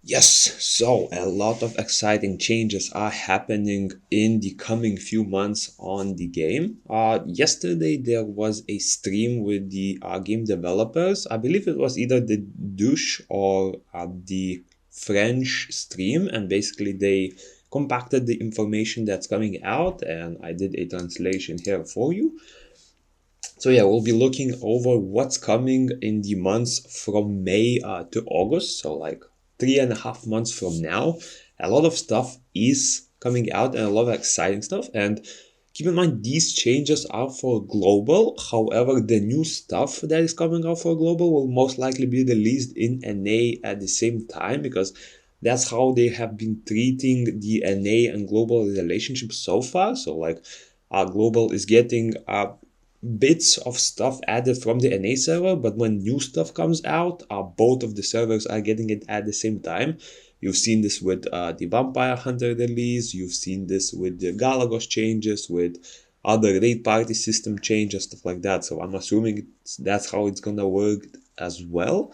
Yes, so a lot of exciting changes are happening in the coming few months on the game. Yesterday there was a stream with the game developers. I believe it was either the Douche or the French stream, and basically they compacted the information that's coming out, and I did a translation here for you. So yeah, we'll be looking over what's coming in the months from May to August. So like 3.5 months from now, a lot of stuff is coming out and a lot of exciting stuff. And keep in mind, these changes are for global. However, the new stuff that is coming out for global will most likely be released in NA at the same time because that's how they have been treating the NA and global relationship so far. So like global is getting bits of stuff added from the NA server, but when new stuff comes out, both of the servers are getting it at the same time. You've seen this with the Vampire Hunter release, you've seen this with the Galagos changes, with other raid party system changes, stuff like that. So I'm assuming that's how it's gonna work as well.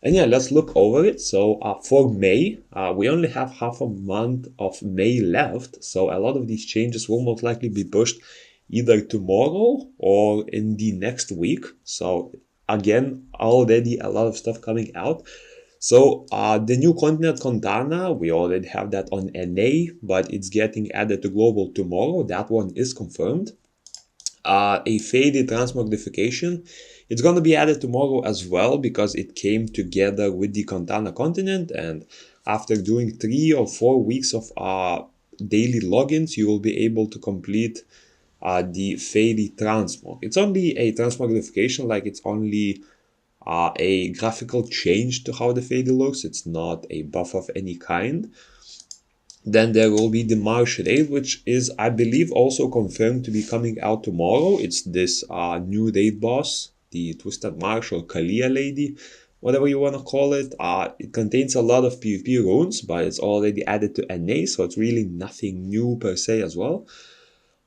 And yeah, let's look over it. So for May, we only have half a month of May left. So a lot of these changes will most likely be pushed either tomorrow or in the next week. So again, already a lot of stuff coming out. So the new continent Contana, we already have that on NA, but it's getting added to global tomorrow. That one is confirmed. A faded transmogrification. It's going to be added tomorrow as well because it came together with the Contana continent, and after doing 3 or 4 weeks of daily logins, you will be able to complete the faded transmog. It's only a transmogrification, like it's only a graphical change to how the faded looks. It's not a buff of any kind. Then there will be the Marsh raid, which is, I believe, also confirmed to be coming out tomorrow. It's this new raid boss, the Twisted Marsh or Kalia Lady, whatever you want to call it. It contains a lot of PvP runes, but it's already added to NA, so it's really nothing new per se as well.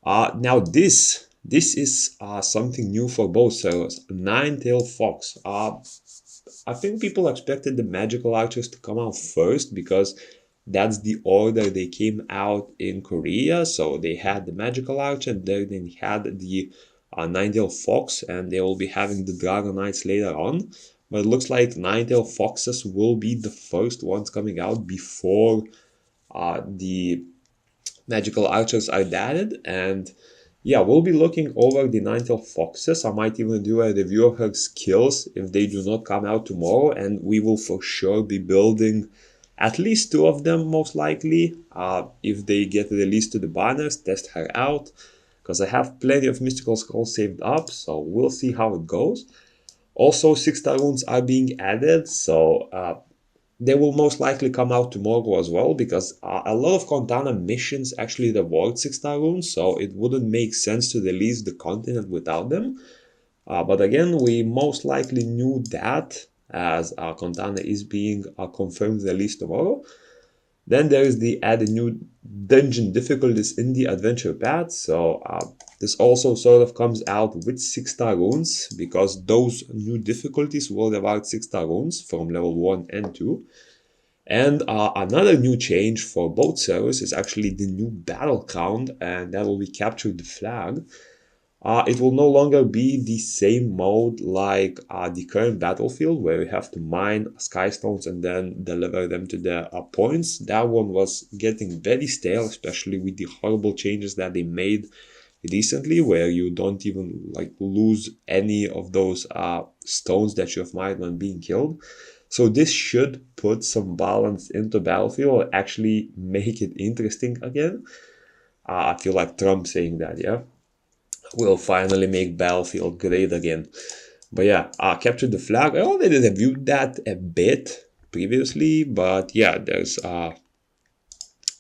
Now this is something new for both servers. Nine-tailed fox. I think people expected the magical archers to come out first because that's the order they came out in Korea. So they had the magical archer, then they had the nine-tailed fox, and they will be having the dragon knights later on. But it looks like nine-tailed foxes will be the first ones coming out before the magical archers are added. And yeah, we'll be looking over the nine-tailed foxes. I might even do a review of her skills if they do not come out tomorrow, and we will for sure be building at least 2 of them, most likely. If they get released to the banners, test her out, because I have plenty of mystical skulls saved up, so we'll see how it goes. Also, 6-star runes are being added, so they will most likely come out tomorrow as well, because a lot of Contana missions actually reward 6-star runes, so it wouldn't make sense to release the continent without them. But again, we most likely knew that, as Contana is being confirmed released tomorrow. Then there is the added new dungeon difficulties in the adventure path. So this also sort of comes out with 6-star runes, because those new difficulties will reward 6-star runes from level 1 and 2. And another new change for both servers is actually the new battle count, and that will be capture the flag. It will no longer be the same mode like the current battlefield, where you have to mine sky stones and then deliver them to the points. That one was getting very stale, especially with the horrible changes that they made recently, where you don't even lose any of those stones that you have mined when being killed. So this should put some balance into battlefield and actually make it interesting again. I feel like Trump saying that, yeah. Will finally make Battlefield great again. But yeah, capture the flag. I already reviewed that a bit previously, but yeah, there's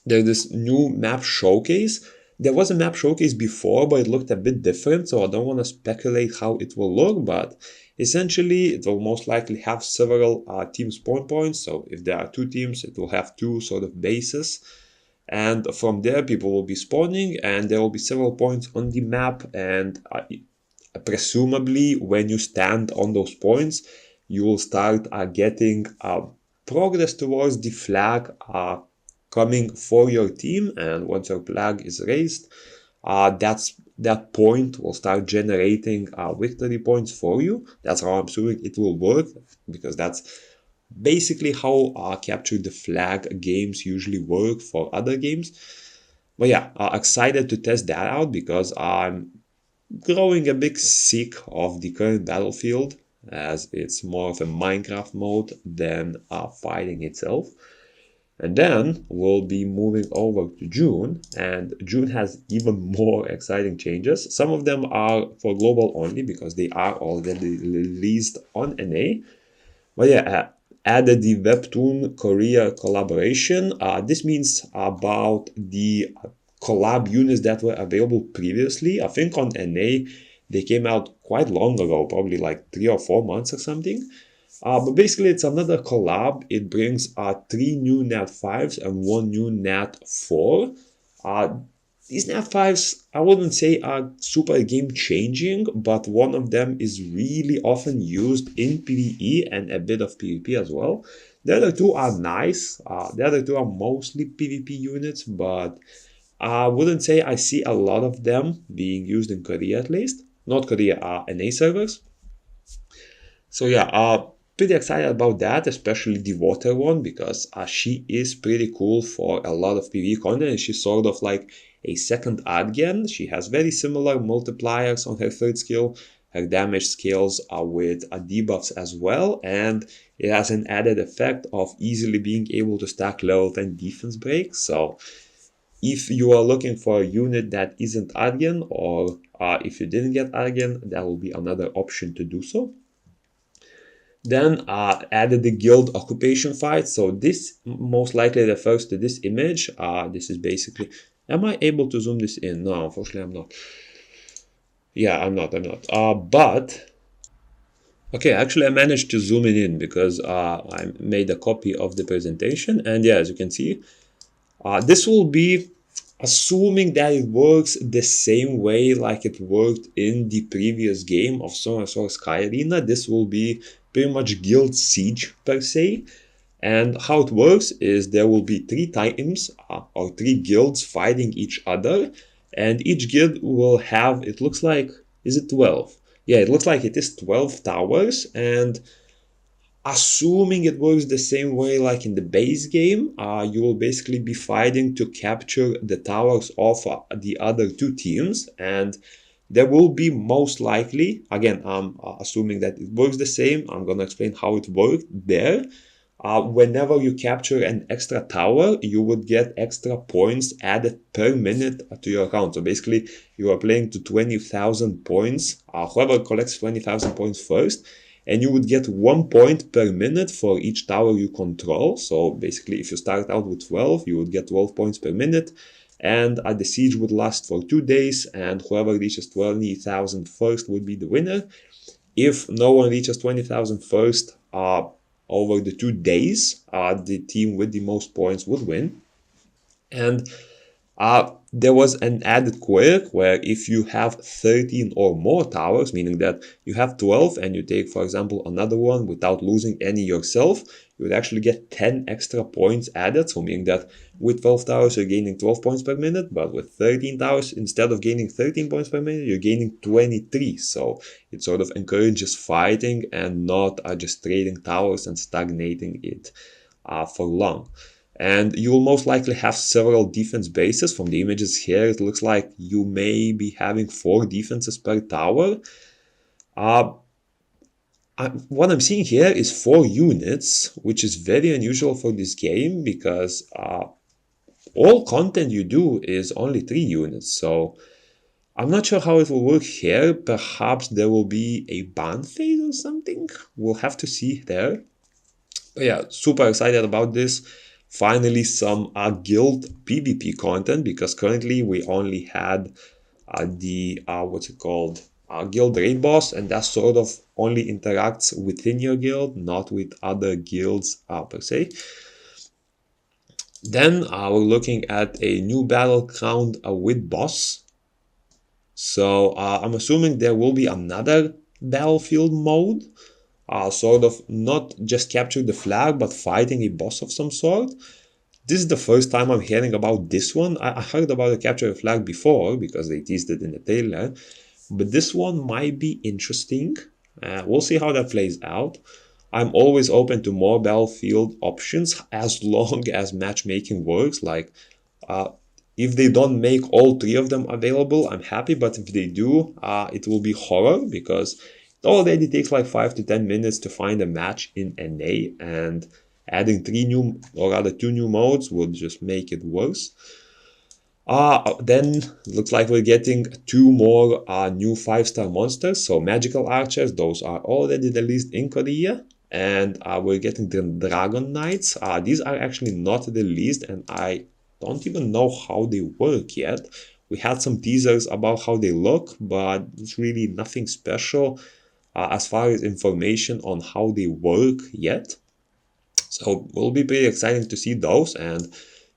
this new map showcase. There was a map showcase before, but it looked a bit different, so I don't want to speculate how it will look, but essentially it will most likely have several team spawn points. So if there are 2 teams, it will have 2 sort of bases. And from there, people will be spawning, and there will be several points on the map. And presumably, when you stand on those points, you will start getting progress towards the flag coming for your team, and once your flag is raised, that point will start generating victory points for you. That's how I'm assuming it will work, because that's basically how capture the flag games usually work for other games. But yeah, excited to test that out because I'm growing a bit sick of the current battlefield, as it's more of a Minecraft mode than fighting itself. And then we'll be moving over to June, and June has even more exciting changes. Some of them are for global only because they are already released on NA. But yeah, added the Webtoon Korea collaboration. This means about the collab units that were available previously. I think on NA they came out quite long ago, probably like 3 or 4 months or something. But basically, it's another collab. It brings 3 new Nat 5s and 1 new Nat 4. These Nat 5s, I wouldn't say are super game changing, but one of them is really often used in PvE and a bit of PvP as well. The other two are nice. The other two are mostly PvP units, but I wouldn't say I see a lot of them being used in Korea at least. Not Korea, NA servers. So yeah, pretty excited about that, especially the water one, because she is pretty cool for a lot of PvE content, and she's sort of like a second Adgen. She has very similar multipliers on her third skill. Her damage scales are with debuffs as well, and it has an added effect of easily being able to stack low and defense break. So if you are looking for a unit that isn't Adgen, or if you didn't get Adgen, that will be another option to do so. Then added the guild occupation fight. So this most likely refers to this image. This is basically, am I able to zoom this in? No, unfortunately I'm not. Yeah, I'm not. But okay, actually I managed to zoom it in because I made a copy of the presentation, and yeah, as you can see, this will be assuming that it works the same way like it worked in the previous game of Sword and Sword Sky Arena. This will be pretty much guild siege per se. And how it works is there will be 3 teams or 3 guilds fighting each other, and each guild will have, it looks like, is it 12? Yeah, it looks like it is 12 towers, and assuming it works the same way like in the base game, you will basically be fighting to capture the towers of the other 2 teams, and there will be most likely, again, I'm assuming that it works the same, I'm gonna explain how it worked there. Whenever you capture an extra tower, you would get extra points added per minute to your account. So basically, you are playing to 20,000 points. Whoever collects 20,000 points first, and you would get 1 point per minute for each tower you control. So basically, if you start out with 12, you would get 12 points per minute. And the siege would last for 2 days, and whoever reaches 20,000 first would be the winner. If no one reaches 20,000 first, over the 2 days, the team with the most points would win. And there was an added quirk where if you have 13 or more towers, meaning that you have 12 and you take, for example, another one without losing any yourself, you would actually get 10 extra points added. So meaning that with 12 towers, you're gaining 12 points per minute, but with 13 towers, instead of gaining 13 points per minute, you're gaining 23. So it sort of encourages fighting and not just trading towers and stagnating it for long. And you will most likely have several defense bases. From the images here, it looks like you may be having 4 defenses per tower. What I'm seeing here is 4 units, which is very unusual for this game because all content you do is only 3 units. So I'm not sure how it will work here. Perhaps there will be a ban phase or something. We'll have to see there. But yeah, super excited about this. Finally, some guild PvP content, because currently we only had the what's it called, guild raid boss, and that sort of only interacts within your guild, not with other guilds per se. Then we're looking at a new battleground with boss. So I'm assuming there will be another battlefield mode. sort of not just capture the flag, but fighting a boss of some sort. This is the first time I'm hearing about this one. I heard about the capture the flag before because they teased it in the trailer, but this one might be interesting. We'll see how that plays out. I'm always open to more battlefield options as long as matchmaking works. Like, if they don't make all three of them available, I'm happy. But if they do, it will be horror because it already takes like 5 to 10 minutes to find a match in NA, and adding 2 new modes would just make it worse. Then looks like we're getting 2 more new 5-star monsters. So magical archers, those are already released in Korea. And we're getting the dragon knights. These are actually not released, and I don't even know how they work yet. We had some teasers about how they look, but it's really nothing special as far as information on how they work yet. So it will be pretty exciting to see those, and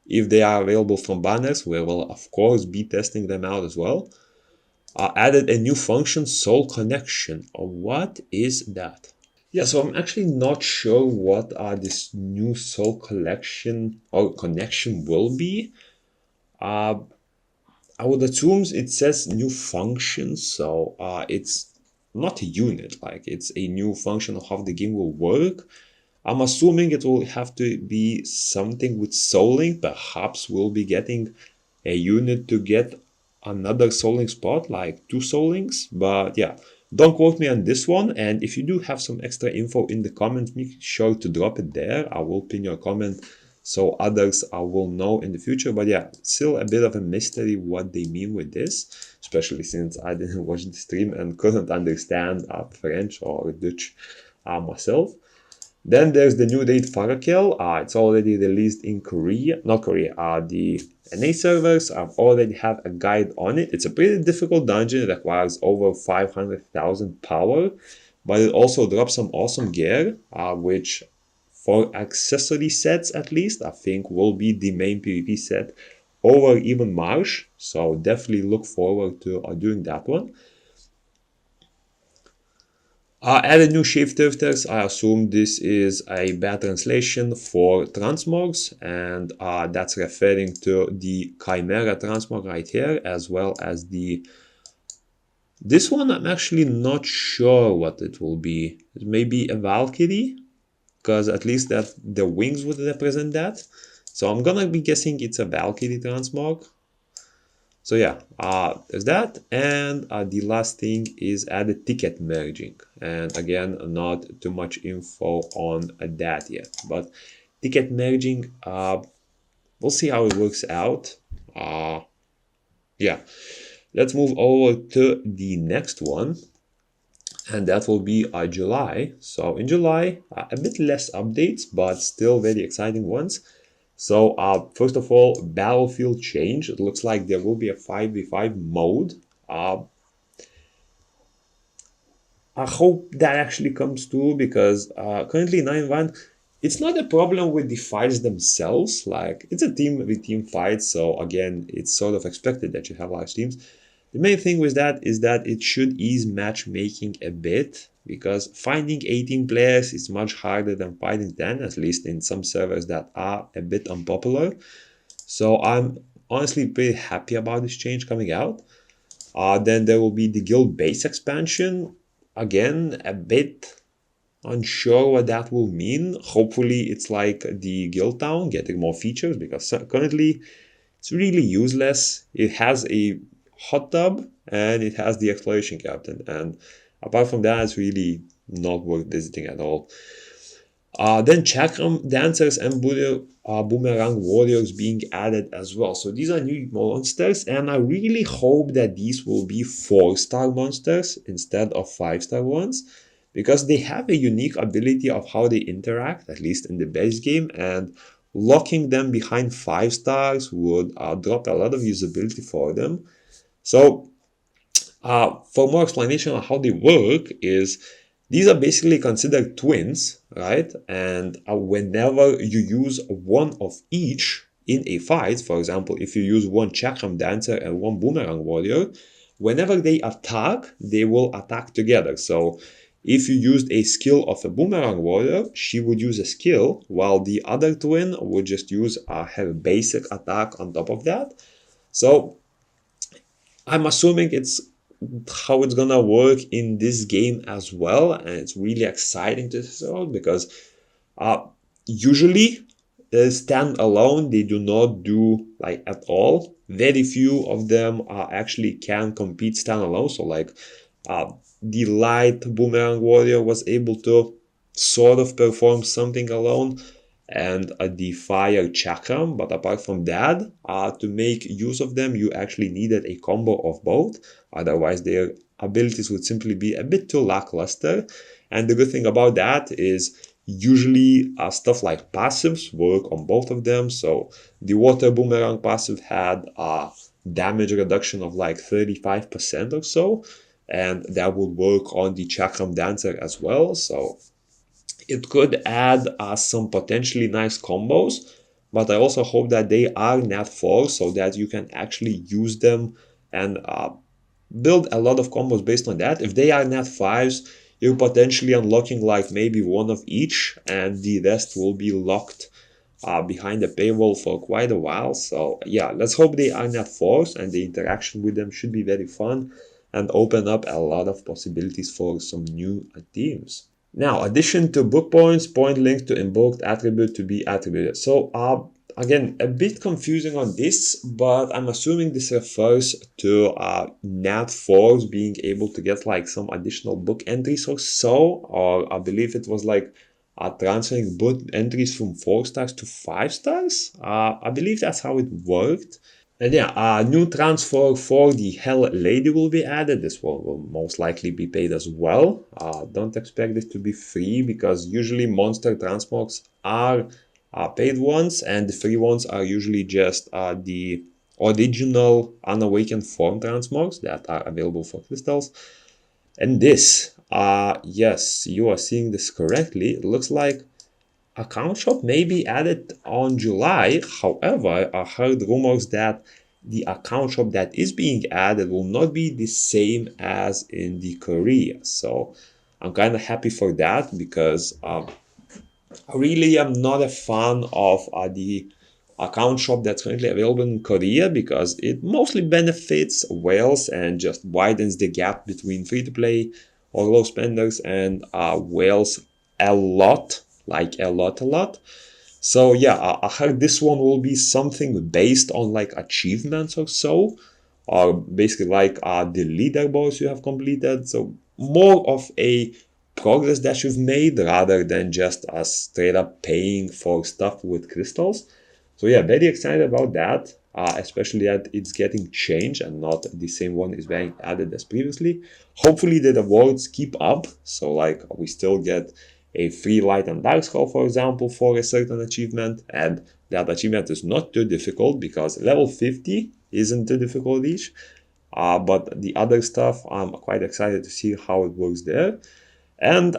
if they are available from banners, we will of course be testing them out as well. Added a new function, soul connection. What is that? Yeah, so I'm actually not sure what this new soul collection or connection will be. I would assume it says new function, so it's not a unit, like it's a new function of how the game will work. I'm assuming it will have to be something with souling. Perhaps we'll be getting a unit to get another souling spot, like 2 soulings. But yeah, don't quote me on this one. And if you do have some extra info in the comments, make sure to drop it there. I will pin your comment so others will know in the future. But yeah, still a bit of a mystery what they mean with this, especially since I didn't watch the stream and couldn't understand French or Dutch myself. Then there's the new raid Farakel. It's already released in Korea, not Korea, the NA servers. I already have a guide on it. It's a pretty difficult dungeon. It requires over 500,000 power, but it also drops some awesome gear, which for accessory sets at least, I think will be the main PvP set over even Marsh. So definitely look forward to doing that one. Added new shapeshifters. I assume this is a bad translation for transmogs, and that's referring to the Chimera transmog right here, as well as this one. I'm actually not sure what it will be. It may be a Valkyrie, because at least that the wings would represent that. So I'm gonna be guessing it's a Valkyrie transmog. So yeah, there's that, and the last thing is added ticket merging, and again, not too much info on that yet, but ticket merging, we'll see how it works out. Yeah, let's move over to the next one, and that will be July. So in July, a bit less updates, but still very exciting ones. So first of all, battlefield change. It looks like there will be a 5v5 mode. I hope that actually comes through, because currently 9-1, it's not a problem with the fights themselves. Like, it's a team with team fight, so again, it's sort of expected that you have live streams. The main thing with that is that it should ease matchmaking a bit, because finding 18 players is much harder than finding 10, at least in some servers that are a bit unpopular. So I'm honestly pretty happy about this change coming out. Then there will be the guild base expansion. Again, a bit unsure what that will mean. Hopefully it's like the guild town, getting more features, because currently it's really useless. It has a hot tub and it has the exploration captain, and apart from that, it's really not worth visiting at all. Then chakram dancers and boomerang warriors being added as well. So these are new monsters, and I really hope that these will be 4-star monsters instead of 5-star ones, because they have a unique ability of how they interact, at least in the base game, and locking them behind 5 stars would drop a lot of usability for them. So for more explanation on how they work, is these are basically considered twins, right? And whenever you use one of each in a fight, for example, if you use one chakram dancer and one boomerang warrior, whenever they attack, they will attack together. So if you used a skill of a boomerang warrior, she would use a skill, while the other twin would just use her basic attack on top of that. So I'm assuming it's how it's gonna work in this game as well, and it's really exciting to see out because usually stand alone they do not do like at all. Very few of them actually can compete stand alone. So like the light boomerang warrior was able to sort of perform something alone, and the fire chakram, but apart from that, to make use of them you actually needed a combo of both, otherwise their abilities would simply be a bit too lackluster. And the good thing about that is usually stuff like passives work on both of them. So the water boomerang passive had a damage reduction of like 35% or so, and that would work on the chakram dancer as well. So it could add some potentially nice combos, but I also hope that they are nat 4 so that you can actually use them and build a lot of combos based on that. If they are nat 5s, you're potentially unlocking like maybe one of each, and the rest will be locked behind the paywall for quite a while. So yeah, let's hope they are nat 4s, and the interaction with them should be very fun and open up a lot of possibilities for some new teams. Now, addition to book points, point linked to invoked attribute to be attributed. So again, a bit confusing on this, but I'm assuming this refers to nat 4s being able to get like some additional book entries or so, or I believe it was like transferring book entries from 4 stars to 5 stars. I believe that's how it worked. And yeah, a new transfer for the Hell Lady will be added. This will most likely be paid as well. Don't expect this to be free because usually monster transmogs are paid ones, and the free ones are usually just the original unawakened form transmogs that are available for crystals. And this, yes, you are seeing this correctly. It looks like account shop may be added on July. However, I heard rumors that the account shop that is being added will not be the same as in the Korea. So I'm kind of happy for that because I really am not a fan of the account shop that's currently available in Korea because it mostly benefits whales and just widens the gap between free-to-play or low spenders and whales a lot, like a lot. So yeah, I heard this one will be something based on like achievements or so, or basically like the leaderboards you have completed. So more of a progress that you've made rather than just straight up paying for stuff with crystals. So yeah, very excited about that, especially that it's getting changed and not the same one is being added as previously. Hopefully the rewards keep up, so like we still get a free light and dark skull, for example, for a certain achievement, and that achievement is not too difficult because level 50 isn't too difficult each. But the other stuff, I'm quite excited to see how it works there. And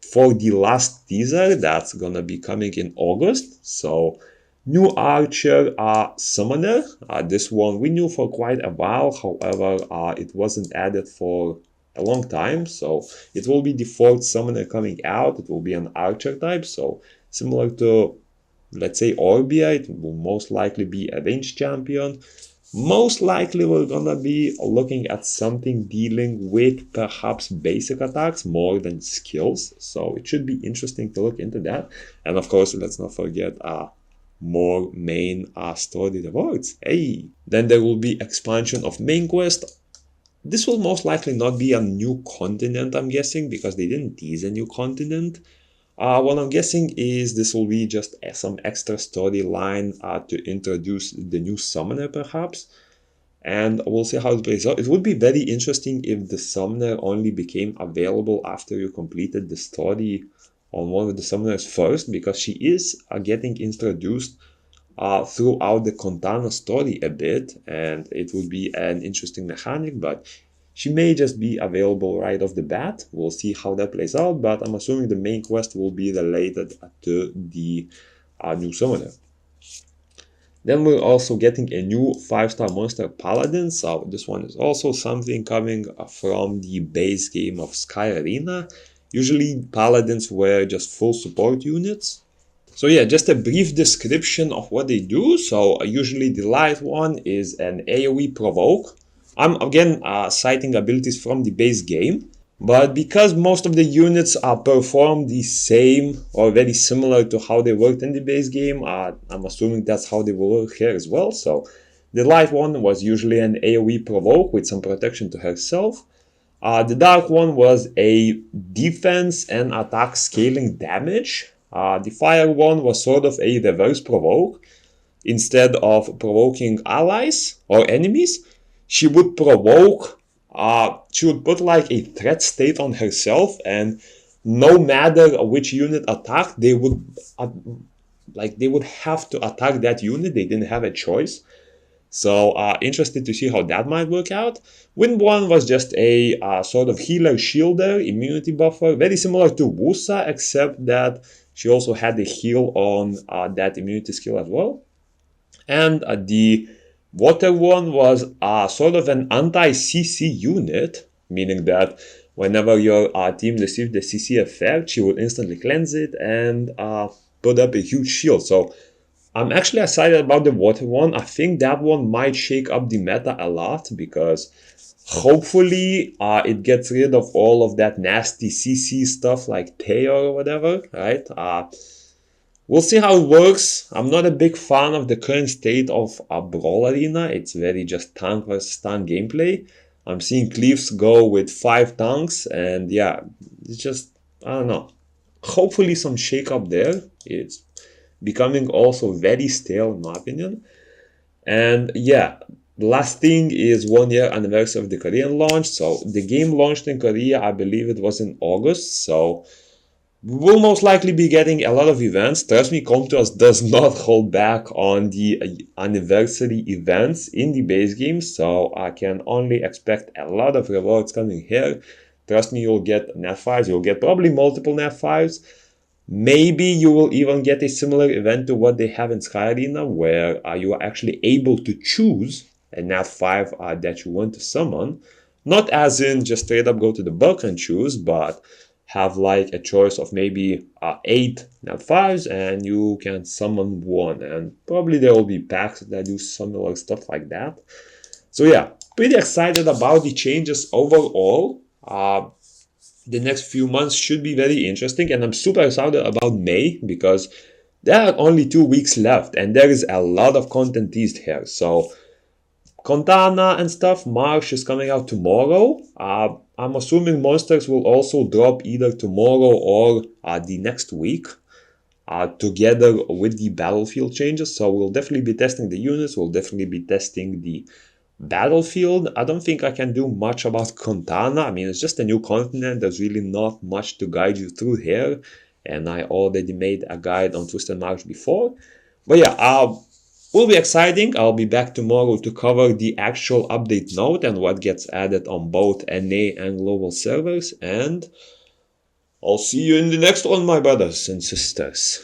for the last teaser, that's gonna be coming in August. So new archer summoner. This one we knew for quite a while. However, it wasn't added for a long time. So it will be the fourth summoner coming out. It will be an archer type. So similar to, let's say, Orbia, it will most likely be a ranged champion. Most likely we're gonna be looking at something dealing with perhaps basic attacks more than skills. So it should be interesting to look into that. And of course, let's not forget more main story rewards. Hey, then there will be expansion of main quest. This will most likely not be a new continent, I'm guessing, because they didn't tease a new continent. What I'm guessing is this will be just some extra storyline to introduce the new summoner, perhaps. And we'll see how it plays out. It would be very interesting if the summoner only became available after you completed the story on one of the summoners first, because she is getting introduced throughout the Contana story a bit, and it would be an interesting mechanic, but she may just be available right off the bat. We'll see how that plays out, but I'm assuming the main quest will be related to the new summoner. Then we're also getting a new 5-star monster paladin, so this one is also something coming from the base game of Sky Arena. Usually paladins were just full support units. So yeah, just a brief description of what they do. So usually the light one is an AoE provoke. I'm again citing abilities from the base game. But because most of the units are performed the same or very similar to how they worked in the base game, I'm assuming that's how they will work here as well. So the light one was usually an AoE provoke with some protection to herself. The dark one was a defense and attack scaling damage. The fire one was sort of a reverse provoke. Instead of provoking allies or enemies, she would provoke, she would put like a threat state on herself, and no matter which unit attacked, they would have to attack that unit. They didn't have a choice. So interested to see how that might work out. Wind one was just a sort of healer shielder, immunity buffer, very similar to Wusa, except that she also had the heal on that immunity skill as well. And the water one was sort of an anti-CC unit, meaning that whenever your team received the CC effect, she would instantly cleanse it and put up a huge shield. So I'm actually excited about the water one. I think that one might shake up the meta a lot because hopefully it gets rid of all of that nasty CC stuff like Teo or whatever, right? We'll see how it works. I'm not a big fan of the current state of a Brawl Arena. It's very just tank versus tank gameplay. I'm seeing Cleaves go with 5 tanks, and yeah, it's just, I don't know. Hopefully some shake up there. It's becoming also very stale in my opinion. And yeah, the last thing is 1-year anniversary of the Korean launch. So the game launched in Korea, I believe it was in August. So we'll most likely be getting a lot of events. Trust me, Comtuos does not hold back on the anniversary events in the base game, so I can only expect a lot of rewards coming here. Trust me, you'll get net 5s, you'll get probably multiple net 5s. Maybe you will even get a similar event to what they have in Sky Arena, where you are actually able to choose a net 5 that you want to summon. Not as in just straight up go to the book and choose, but have like a choice of maybe 8 net 5s and you can summon 1, and probably there will be packs that do similar stuff like that. So yeah, pretty excited about the changes overall. The next few months should be very interesting, and I'm super excited about May because there are only 2 weeks left and there is a lot of content teased here. So Contana and stuff, March is coming out tomorrow. I'm assuming monsters will also drop either tomorrow or the next week together with the battlefield changes. So we'll definitely be testing the units, we'll definitely be testing the battlefield. I don't think I can do much about Contana. I mean, it's just a new continent. There's really not much to guide you through here. And I already made a guide on Twisted March before. But yeah, will be exciting. I'll be back tomorrow to cover the actual update note and what gets added on both NA and global servers. And I'll see you in the next one, my brothers and sisters.